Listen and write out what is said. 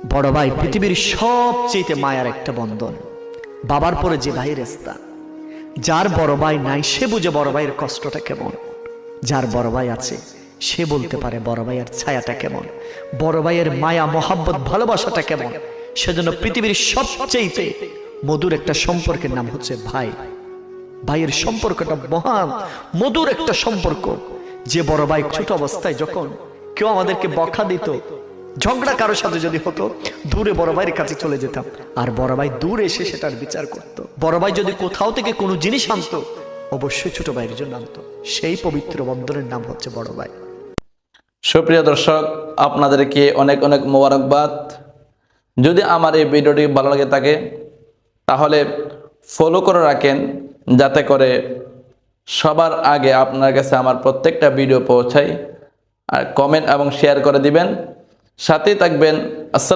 বড় ভাই পৃথিবীর সবচেয়ে মায়ার একটা বন্ধন। বাবার পরে যে ভাইয়ের স্থান। যার বড় ভাই নাই সে বুঝে বড় ভাইয়ের কষ্টটা কেমন, যার বড় ভাই আছে সে বলতে পারে বড় ভাইয়ের ছায়াটা কেমন, বড় ভাইয়ের মায়া মহাব্বত ভালোবাসাটা কেমন। সেজন্য পৃথিবীর সবচেয়ে মধুর একটা সম্পর্কের নাম হচ্ছে ভাই। ভাইয়ের সম্পর্কটা মহান মধুর একটা সম্পর্ক। যে বড় ভাই ছোট অবস্থায় যখন কেউ আমাদেরকে বকা দিত, ঝগড়া কারোর সাথে যদি হতো, দূরে বড় ভাইয়ের কাছে চলে যেতাম, আর বড় ভাই দূরে এসে সেটার বিচার করত। বড় ভাই যদি কোথাও থেকে কোনো জিনিস আনতো, অবশ্যই ছোট ভাইয়ের জন্য আনতো। সেই পবিত্র বন্ধনের নাম হচ্ছে বড় ভাই। সুপ্রিয় দর্শক, আপনাদেরকে অনেক অনেক মোবারকবাদ। যদি আমার এই ভিডিওটি ভালো লাগে থাকে তাহলে ফলো করে রাখেন, যাতে করে সবার আগে আপনার কাছে আমার প্রত্যেকটা ভিডিও পৌঁছায়। আর কমেন্ট এবং শেয়ার করে দিবেন, সাথেই থাকবেন।